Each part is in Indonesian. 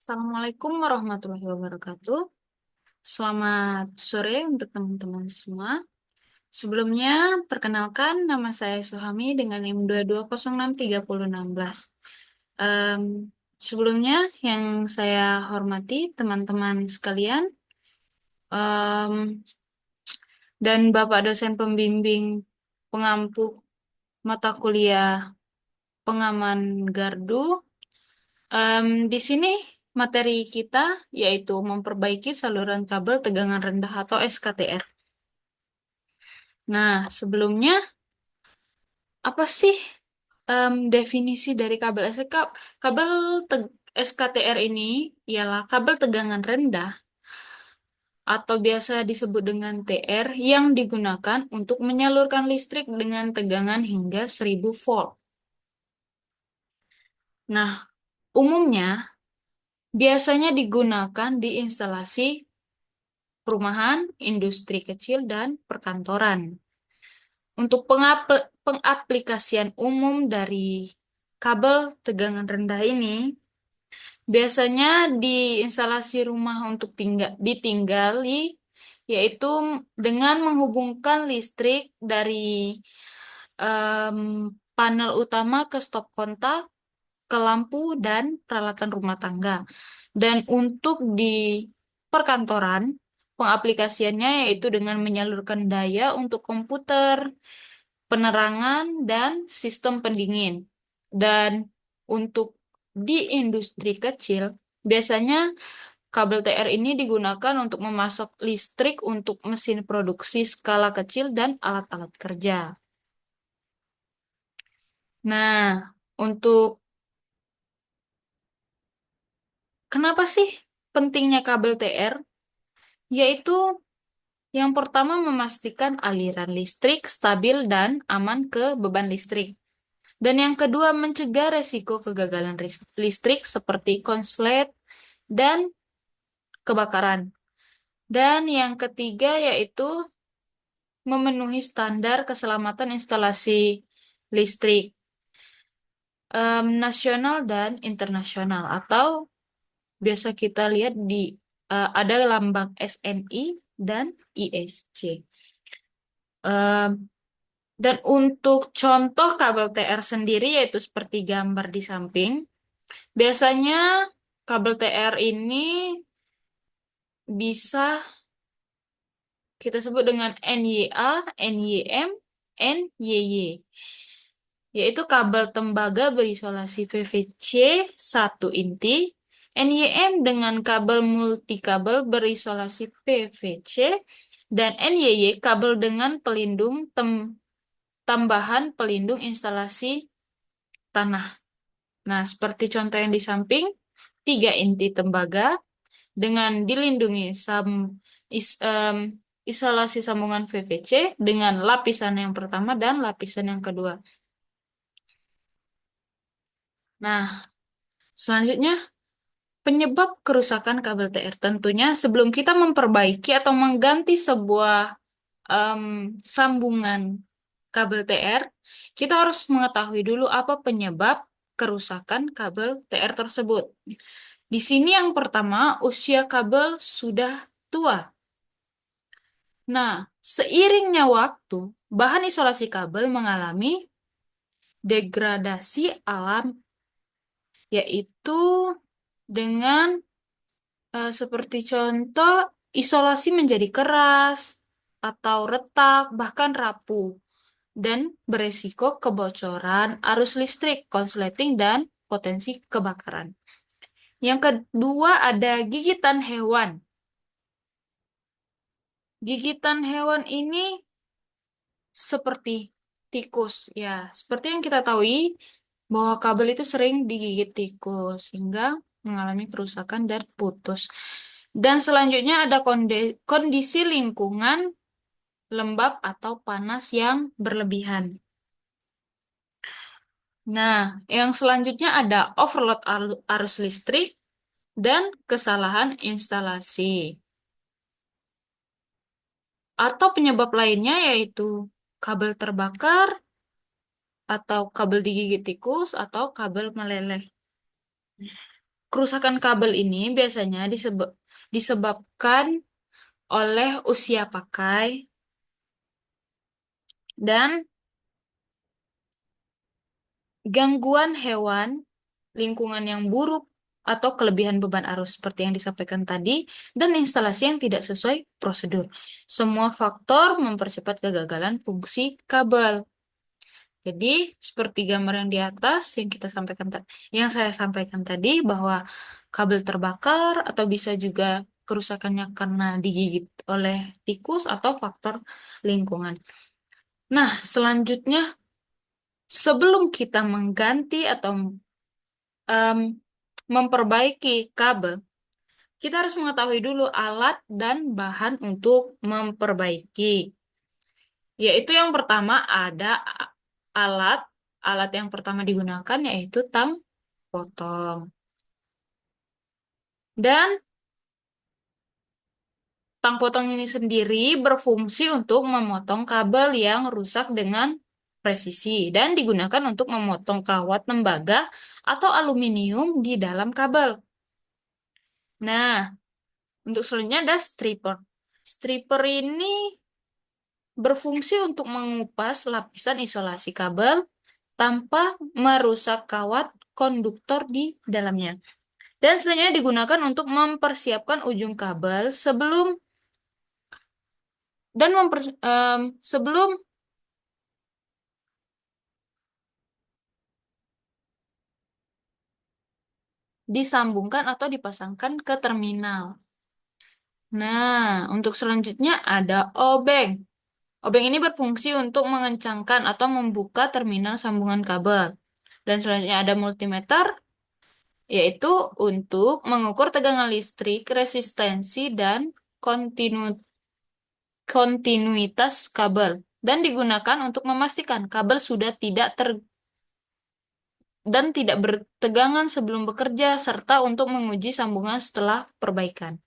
Assalamualaikum warahmatullahi wabarakatuh. Selamat sore untuk teman-teman semua. Sebelumnya, perkenalkan nama saya Suhami dengan NIM 2206316. Em, Sebelumnya, yang saya hormati teman-teman sekalian, em, dan Bapak dosen pembimbing pengampu mata kuliah pengaman Gardu. Di sini materi kita yaitu memperbaiki saluran kabel tegangan rendah atau SKTR. Nah, sebelumnya apa sih definisi dari kabel SKTR? Kabel SKTR ini ialah kabel tegangan rendah atau biasa disebut dengan TR yang digunakan untuk menyalurkan listrik dengan tegangan hingga 1000 volt. Nah, umumnya biasanya digunakan di instalasi perumahan, industri kecil, dan perkantoran. Untuk pengaplikasian umum dari kabel tegangan rendah ini, biasanya di instalasi rumah untuk ditinggali, yaitu dengan menghubungkan listrik dari em, panel utama ke stop kontak, ke lampu, dan peralatan rumah tangga. Dan untuk di perkantoran, pengaplikasiannya yaitu dengan menyalurkan daya untuk komputer, penerangan, dan sistem pendingin. Dan untuk di industri kecil, biasanya kabel TR ini digunakan untuk memasok listrik untuk mesin produksi skala kecil dan alat-alat kerja. Nah, untuk kenapa sih pentingnya kabel TR? Yaitu yang pertama memastikan aliran listrik stabil dan aman ke beban listrik. Dan yang kedua mencegah resiko kegagalan listrik seperti konslet dan kebakaran. Dan yang ketiga yaitu memenuhi standar keselamatan instalasi listrik nasional dan internasional atau biasa kita lihat di ada lambang SNI dan ISC. Em, dan untuk contoh kabel TR sendiri yaitu seperti gambar di samping, biasanya kabel TR ini bisa kita sebut dengan NYA, NYM, NYY, yaitu kabel tembaga berisolasi PVC 1 inti, NYM dengan kabel multikabel berisolasi PVC, dan NYY kabel dengan pelindung tambahan pelindung instalasi tanah. Nah, seperti contoh yang di samping, 3 inti tembaga dengan dilindungi isolasi sambungan PVC dengan lapisan yang pertama dan lapisan yang kedua. Nah, selanjutnya penyebab kerusakan kabel TR. Tentunya sebelum kita memperbaiki atau mengganti sebuah em, sambungan kabel TR, kita harus mengetahui dulu apa penyebab kerusakan kabel TR tersebut. Di sini yang pertama, usia kabel sudah tua. Nah, seiringnya waktu, bahan isolasi kabel mengalami degradasi alam, yaitu dengan seperti contoh isolasi menjadi keras atau retak, bahkan rapuh, dan beresiko kebocoran arus listrik, konsleting, dan potensi kebakaran. Yang kedua ada gigitan hewan. Gigitan hewan ini seperti tikus. Ya, seperti yang kita tahu bahwa kabel itu sering digigit tikus sehingga mengalami kerusakan dan putus. Dan selanjutnya ada kondisi lingkungan lembab atau panas yang berlebihan. Nah, yang selanjutnya ada overload arus listrik dan kesalahan instalasi. Atau penyebab lainnya yaitu kabel terbakar, atau kabel digigit tikus, atau kabel meleleh. kerusakan kabel ini biasanya disebabkan oleh usia pakai dan gangguan hewan, lingkungan yang buruk, atau kelebihan beban arus seperti yang disampaikan tadi, dan instalasi yang tidak sesuai prosedur. Semua faktor mempercepat kegagalan fungsi kabel. Jadi, seperti gambar yang di atas yang saya sampaikan tadi bahwa kabel terbakar atau bisa juga kerusakannya karena digigit oleh tikus atau faktor lingkungan. Nah, selanjutnya sebelum kita mengganti atau em, memperbaiki kabel, kita harus mengetahui dulu alat dan bahan untuk memperbaiki. Yaitu yang pertama ada alat. Alat yang pertama digunakan yaitu tang potong. Dan tang potong ini sendiri berfungsi untuk memotong kabel yang rusak dengan presisi dan digunakan untuk memotong kawat tembaga atau aluminium di dalam kabel. Nah, untuk selanjutnya ada stripper. Stripper ini berfungsi untuk mengupas lapisan isolasi kabel tanpa merusak kawat konduktor di dalamnya. Dan selanjutnya digunakan untuk mempersiapkan ujung kabel dan sebelum disambungkan atau dipasangkan ke terminal. Nah, untuk selanjutnya ada obeng. Obeng ini berfungsi untuk mengencangkan atau membuka terminal sambungan kabel. Dan selanjutnya ada multimeter, yaitu untuk mengukur tegangan listrik, resistensi, dan kontinu- kontinuitas kabel. Dan digunakan untuk memastikan kabel sudah tidak bertegangan sebelum bekerja, serta untuk menguji sambungan setelah perbaikan.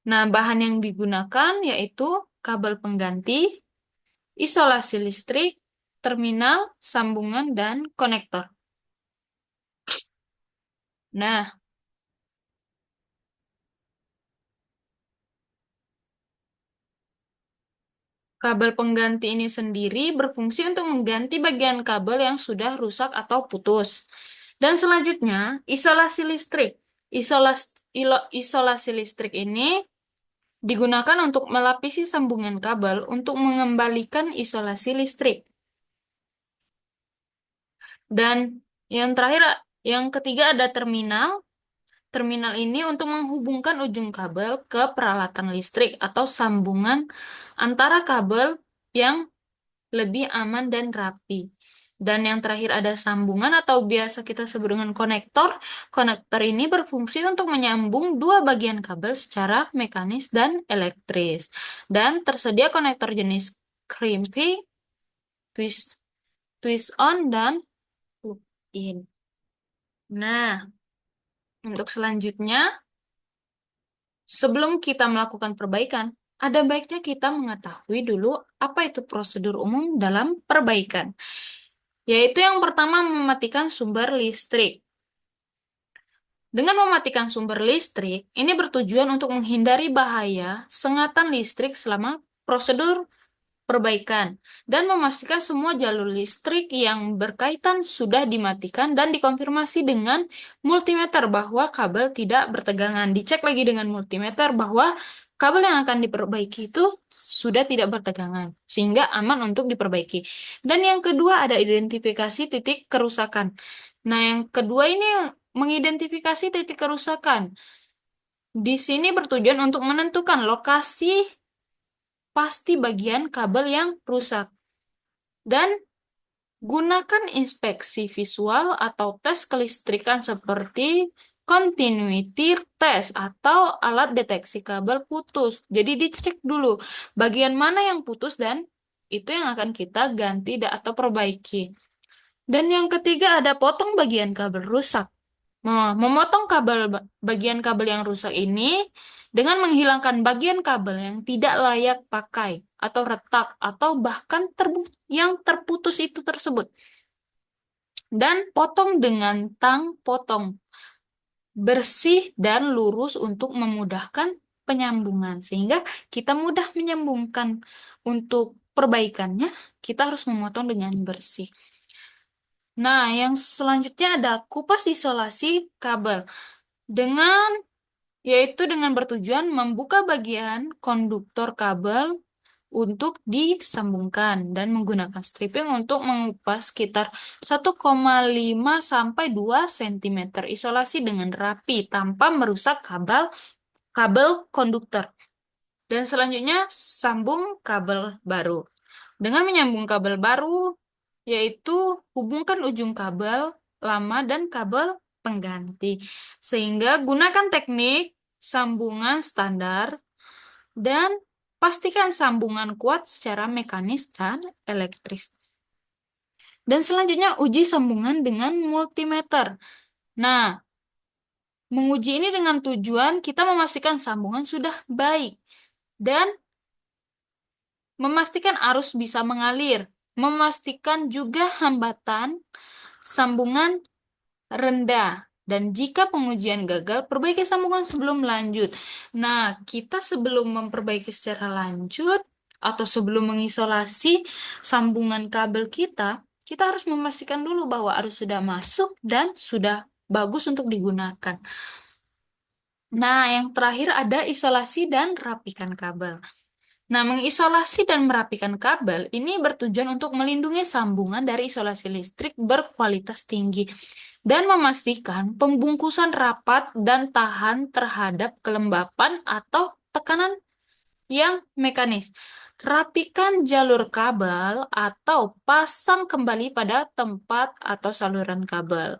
Nah, bahan yang digunakan yaitu kabel pengganti, isolasi listrik, terminal, sambungan, dan konektor. Nah, kabel pengganti ini sendiri berfungsi untuk mengganti bagian kabel yang sudah rusak atau putus. Dan selanjutnya, isolasi listrik. Isolasi listrik ini digunakan untuk melapisi sambungan kabel untuk mengembalikan isolasi listrik. Dan yang ketiga ada terminal. Terminal ini untuk menghubungkan ujung kabel ke peralatan listrik atau sambungan antara kabel yang lebih aman dan rapi. Dan yang terakhir ada sambungan atau biasa kita sebut dengan konektor. Konektor ini berfungsi untuk menyambung dua bagian kabel secara mekanis dan elektris. Dan tersedia konektor jenis crimping, twist, twist on, dan plug in. Nah, untuk selanjutnya, sebelum kita melakukan perbaikan, ada baiknya kita mengetahui dulu apa itu prosedur umum dalam perbaikan. Yaitu yang pertama mematikan sumber listrik. Dengan mematikan sumber listrik, ini bertujuan untuk menghindari bahaya sengatan listrik selama prosedur perbaikan dan memastikan semua jalur listrik yang berkaitan sudah dimatikan dan dikonfirmasi dengan multimeter bahwa kabel tidak bertegangan. Dicek lagi dengan multimeter bahwa kabel yang akan diperbaiki itu sudah tidak bertegangan sehingga aman untuk diperbaiki. Dan yang kedua ada identifikasi titik kerusakan. Nah, yang kedua ini mengidentifikasi titik kerusakan. Di sini bertujuan untuk menentukan lokasi pasti bagian kabel yang rusak. Dan gunakan inspeksi visual atau tes kelistrikan seperti continuity test atau alat deteksi kabel putus. Jadi dicek dulu bagian mana yang putus dan itu yang akan kita ganti atau perbaiki. Dan yang ketiga ada potong bagian kabel rusak. Memotong bagian kabel yang rusak ini dengan menghilangkan bagian kabel yang tidak layak pakai atau retak atau bahkan yang terputus itu tersebut. dan potong dengan tang potong bersih dan lurus untuk memudahkan penyambungan sehingga kita mudah menyambungkan. Untuk perbaikannya kita harus memotong dengan bersih. Nah, yang selanjutnya ada kupas isolasi kabel dengan yaitu dengan bertujuan membuka bagian konduktor kabel untuk disambungkan dan menggunakan stripping untuk mengupas sekitar 1,5 sampai 2 cm isolasi dengan rapi tanpa merusak kabel kabel konduktor. Dan selanjutnya sambung kabel baru. Dengan menyambung kabel baru, yaitu hubungkan ujung kabel lama dan kabel pengganti. Sehingga gunakan teknik sambungan standar dan pastikan sambungan kuat secara mekanis dan elektris. Dan selanjutnya uji sambungan dengan multimeter. Nah, menguji ini dengan tujuan kita memastikan sambungan sudah baik dan memastikan arus bisa mengalir, memastikan juga hambatan sambungan rendah. Dan jika pengujian gagal, perbaiki sambungan sebelum lanjut. Nah, kita sebelum memperbaiki secara lanjut atau sebelum mengisolasi sambungan kabel kita harus memastikan dulu bahwa arus sudah masuk dan sudah bagus untuk digunakan. Nah, yang terakhir ada isolasi dan rapikan kabel. Nah, mengisolasi dan merapikan kabel ini bertujuan untuk melindungi sambungan dari isolasi listrik berkualitas tinggi dan memastikan pembungkusan rapat dan tahan terhadap kelembapan atau tekanan yang mekanis. Rapikan jalur kabel atau pasang kembali pada tempat atau saluran kabel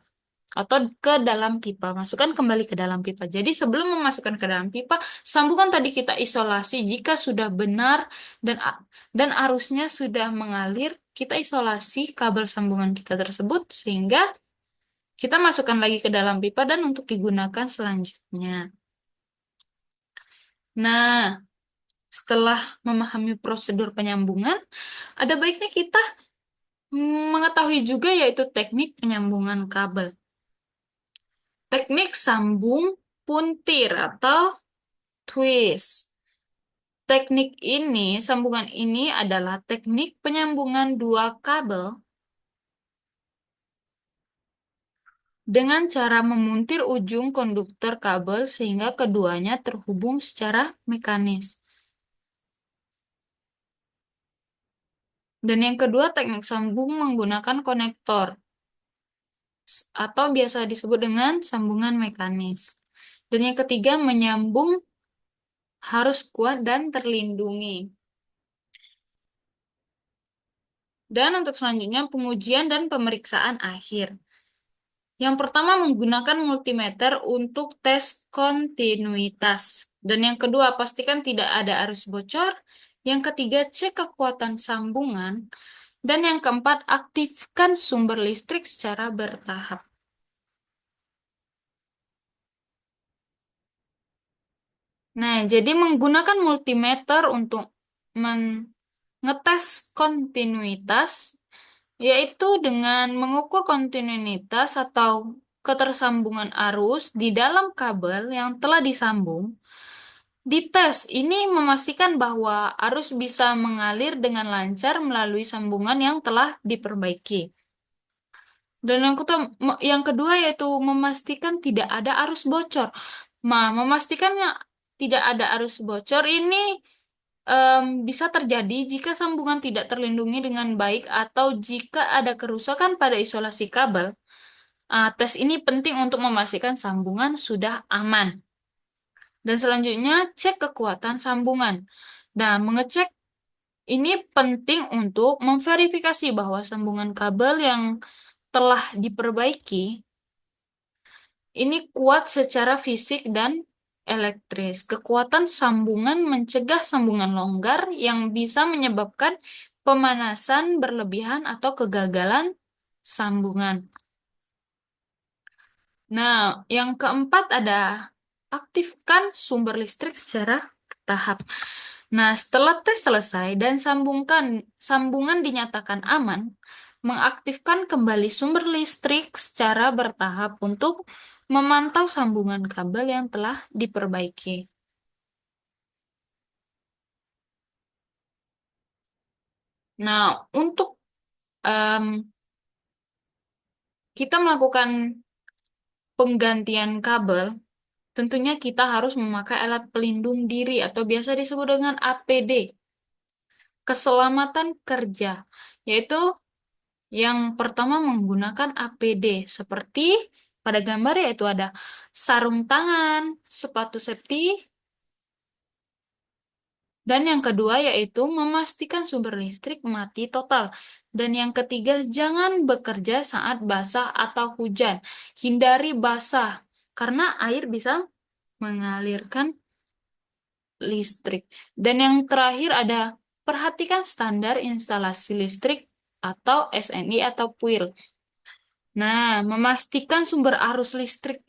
atau ke dalam pipa. Masukkan kembali ke dalam pipa. Jadi sebelum memasukkan ke dalam pipa, sambungan tadi kita isolasi jika sudah benar dan dan arusnya sudah mengalir, kita isolasi kabel sambungan kita tersebut sehingga kita masukkan lagi ke dalam pipa dan untuk digunakan selanjutnya. Nah, setelah memahami prosedur penyambungan, ada baiknya kita mengetahui juga yaitu teknik penyambungan kabel. Teknik sambung puntir atau twist. Teknik ini, sambungan ini adalah teknik penyambungan dua kabel dengan cara memuntir ujung konduktor kabel sehingga keduanya terhubung secara mekanis. Dan yang kedua, teknik sambung menggunakan konektor atau biasa disebut dengan sambungan mekanis. Dan yang ketiga, menyambung harus kuat dan terlindungi. Dan untuk selanjutnya, pengujian dan pemeriksaan akhir. Yang pertama, menggunakan multimeter untuk tes kontinuitas. Dan yang kedua, pastikan tidak ada arus bocor. Yang ketiga, cek kekuatan sambungan. Dan yang keempat, aktifkan sumber listrik secara bertahap. Nah, jadi menggunakan multimeter untuk mengetes kontinuitas, yaitu dengan mengukur kontinuitas atau ketersambungan arus di dalam kabel yang telah disambung. Dites ini memastikan bahwa arus bisa mengalir dengan lancar melalui sambungan yang telah diperbaiki. Dan yang kedua yaitu memastikan tidak ada arus bocor. Memastikan tidak ada arus bocor ini bisa terjadi jika sambungan tidak terlindungi dengan baik atau jika ada kerusakan pada isolasi kabel. Tes ini penting untuk memastikan sambungan sudah aman. Dan selanjutnya, cek kekuatan sambungan. Nah, mengecek ini penting untuk memverifikasi bahwa sambungan kabel yang telah diperbaiki ini kuat secara fisik dan elektris. Kekuatan sambungan mencegah sambungan longgar yang bisa menyebabkan pemanasan berlebihan atau kegagalan sambungan. Nah, yang keempat ada aktifkan sumber listrik secara bertahap. Nah, setelah tes selesai dan sambungan dinyatakan aman, mengaktifkan kembali sumber listrik secara bertahap untuk memantau sambungan kabel yang telah diperbaiki. Nah, untuk em, kita melakukan penggantian kabel, tentunya kita harus memakai alat pelindung diri atau biasa disebut dengan APD, keselamatan kerja, yaitu yang pertama menggunakan APD seperti pada gambar yaitu ada sarung tangan, sepatu safety, dan yang kedua yaitu memastikan sumber listrik mati total. Dan yang ketiga, jangan bekerja saat basah atau hujan. Hindari basah karena air bisa mengalirkan listrik. Dan yang terakhir ada perhatikan standar instalasi listrik atau SNI atau PUIL. Nah, memastikan sumber arus listrik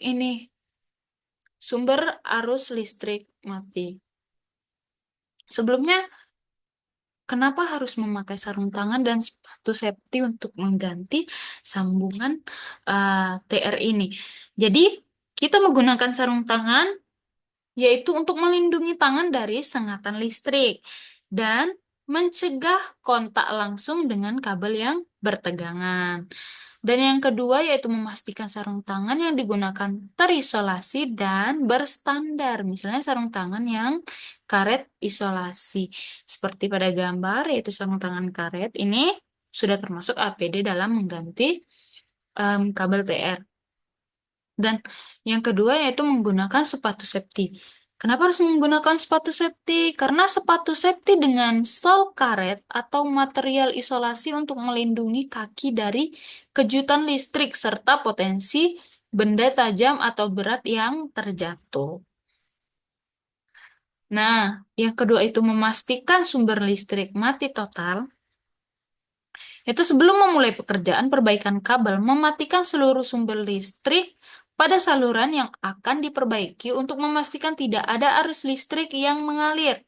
mati. Sebelumnya, kenapa harus memakai sarung tangan dan sepatu safety untuk mengganti sambungan TR ini? Jadi, kita menggunakan sarung tangan yaitu untuk melindungi tangan dari sengatan listrik dan mencegah kontak langsung dengan kabel yang bertegangan. Dan yang kedua yaitu memastikan sarung tangan yang digunakan terisolasi dan berstandar. Misalnya sarung tangan yang karet isolasi. Seperti pada gambar yaitu sarung tangan karet ini sudah termasuk APD dalam mengganti kabel TR. Dan yang kedua yaitu menggunakan sepatu safety. Kenapa harus menggunakan sepatu safety? Karena sepatu safety dengan sol karet atau material isolasi untuk melindungi kaki dari kejutan listrik serta potensi benda tajam atau berat yang terjatuh. Nah, yang kedua itu memastikan sumber listrik mati total. Itu sebelum memulai pekerjaan perbaikan kabel, mematikan seluruh sumber listrik pada saluran yang akan diperbaiki untuk memastikan tidak ada arus listrik yang mengalir.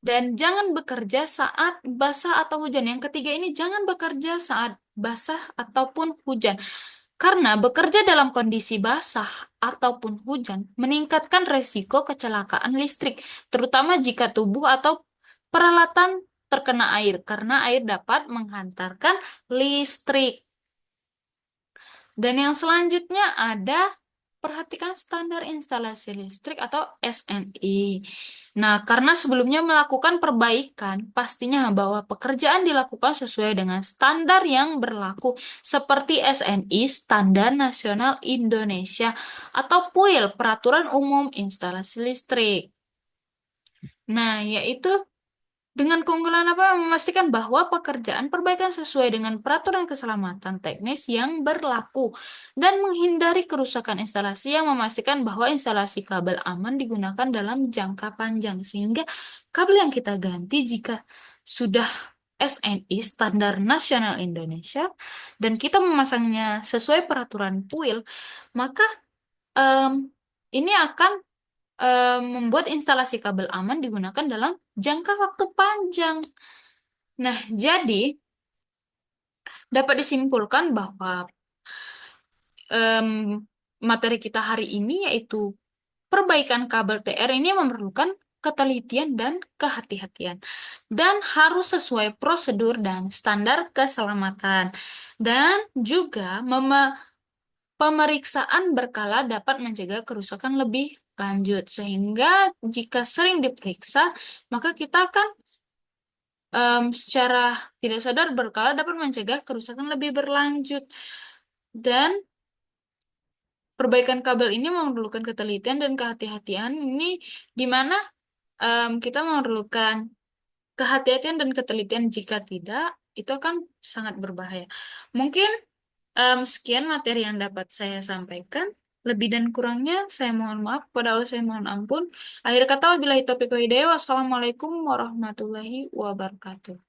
Dan jangan bekerja saat basah atau hujan. Yang ketiga ini jangan bekerja saat basah ataupun hujan. Karena bekerja dalam kondisi basah ataupun hujan meningkatkan resiko kecelakaan listrik, terutama jika tubuh atau peralatan terkena air, karena air dapat menghantarkan listrik. Dan yang selanjutnya ada perhatikan standar instalasi listrik atau SNI. Nah, karena sebelumnya melakukan perbaikan, pastinya bahwa pekerjaan dilakukan sesuai dengan standar yang berlaku seperti SNI, Standar Nasional Indonesia, atau PUIL, Peraturan Umum Instalasi Listrik. Nah, yaitu dengan keunggulan apa? Memastikan bahwa pekerjaan perbaikan sesuai dengan peraturan keselamatan teknis yang berlaku dan menghindari kerusakan instalasi yang memastikan bahwa instalasi kabel aman digunakan dalam jangka panjang sehingga kabel yang kita ganti jika sudah SNI Standar Nasional Indonesia dan kita memasangnya sesuai peraturan PUIL, maka em, ini akan membuat instalasi kabel aman digunakan dalam jangka waktu panjang. Nah, jadi dapat disimpulkan bahwa em, materi kita hari ini yaitu perbaikan kabel TR ini memerlukan ketelitian dan kehati-hatian dan harus sesuai prosedur dan standar keselamatan dan juga pemeriksaan berkala dapat mencegah kerusakan lebih lanjut sehingga jika sering diperiksa maka kita akan secara tidak sadar berkala dapat mencegah kerusakan lebih berlanjut. Dan perbaikan kabel ini memerlukan ketelitian dan kehati-hatian ini di mana kita memerlukan kehati-hatian dan ketelitian jika tidak itu akan sangat berbahaya. Mungkin sekian materi yang dapat saya sampaikan. Lebih dan kurangnya saya mohon maaf. Kepada Allah saya mohon ampun. Akhir kata wabillahi taufiq wa hidayah. Wassalamualaikum warahmatullahi wabarakatuh.